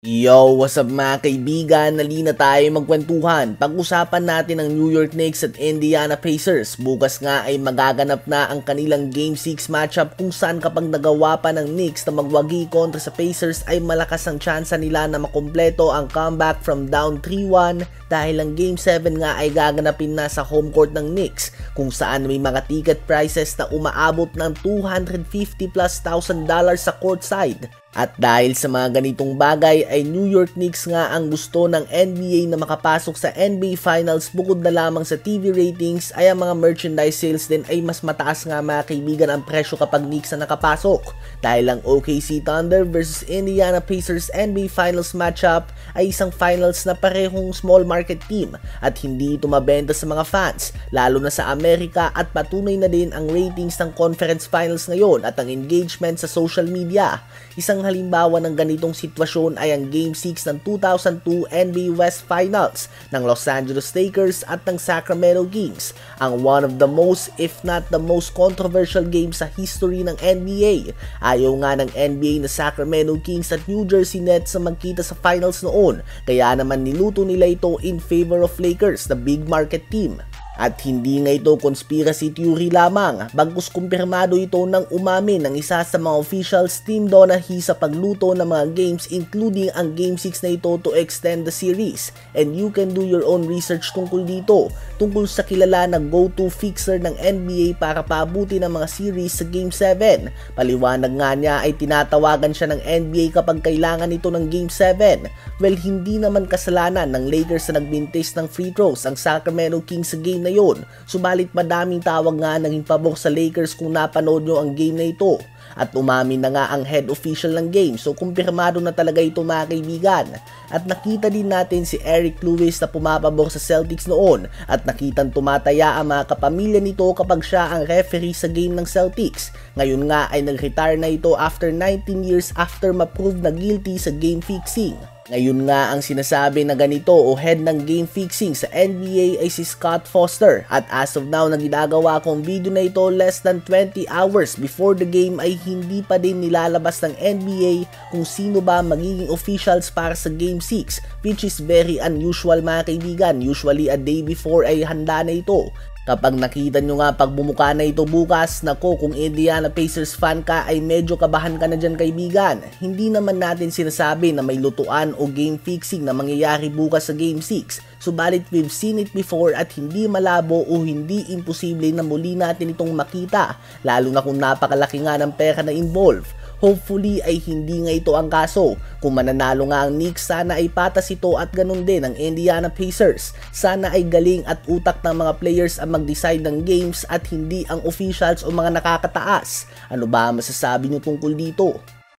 Yo, what's up mga kaibigan? Nalina tayo magkwentuhan. Pag-usapan natin ang New York Knicks at Indiana Pacers. Bukas nga ay magaganap na ang kanilang Game 6 matchup kung saan kapag nagawa pa ng Knicks na magwagi kontra sa Pacers ay malakas ang tsansa nila na makumpleto ang comeback from down 3-1 dahil ang Game 7 nga ay gaganapin na sa home court ng Knicks kung saan may mga ticket prices na umaabot ng $250,000+ sa courtside. At dahil sa mga ganitong bagay ay New York Knicks nga ang gusto ng NBA na makapasok sa NBA Finals bukod na lamang sa TV ratings ay ang mga merchandise sales din ay mas mataas nga mga kaibigan ang presyo kapag Knicks na nakapasok. Dahil ang OKC Thunder versus Indiana Pacers NBA Finals matchup ay isang finals na parehong small market team at hindi ito mabenta sa mga fans lalo na sa Amerika at patunay na din ang ratings ng conference finals ngayon at ang engagement sa social media. Isang halimbawa ng ganitong sitwasyon ay ang Game 6 ng 2002 NBA West Finals ng Los Angeles Lakers at ng Sacramento Kings, ang one of the most if not the most controversial games sa history ng NBA. Ayaw nga ng NBA na Sacramento Kings at New Jersey Nets na magkita sa finals noon, kaya naman niluto nila ito in favor of Lakers, the big market team. At hindi nga ito conspiracy theory lamang, bagkus kumpirmado ito ng umamin ng isa sa mga officials, Tim Donaghy, sa pagluto ng mga games including ang Game 6 na ito to extend the series. And you can do your own research tungkol dito, tungkol sa kilala na go-to fixer ng NBA para paabuti ng mga series sa Game 7. Paliwanag nga niya ay tinatawagan siya ng NBA kapag kailangan ito ng Game 7. Well, hindi naman kasalanan ng Lakers na nagbintis ng free throws ang Sacramento Kings sa game na yun. Subalit madaming tawag nga naging pabor sa Lakers kung napanood nyo ang game na ito. At umamin na nga ang head official ng game, so kumpirmado na talaga ito mga kaibigan. At nakita din natin si Eric Lewis na pumapabor sa Celtics noon at nakitang tumataya ang mga kapamilya nito kapag siya ang referee sa game ng Celtics. Ngayon nga ay nag-retire na ito after 19 years after ma-prove na guilty sa game fixing. Ngayon nga ang sinasabi na ganito o head ng game fixing sa NBA ay si Scott Foster at as of now na ginagawa kong video na ito less than 20 hours before the game ay hindi pa din nilalabas ng NBA kung sino ba magiging officials para sa game 6, which is very unusual mga kaibigan. Usually a day before ay handa na ito. Kapag nakita nyo nga pagbumuka na ito bukas, nako kung Indiana Pacers fan ka ay medyo kabahan ka na dyan kaibigan. Hindi naman natin sinasabi na may lutuan o game fixing na mangyayari bukas sa Game 6. Subalit we've seen it before at hindi malabo o hindi imposible na muli natin itong makita, lalo na kung napakalaki nga ng pera na involved. Hopefully ay hindi nga ito ang kaso. Kung mananalo nga ang Knicks, sana ay patas ito at ganun din ang Indiana Pacers. Sana ay galing at utak ng mga players ang mag-decide ng games at hindi ang officials o mga nakakataas. Ano ba masasabi niyo tungkol dito?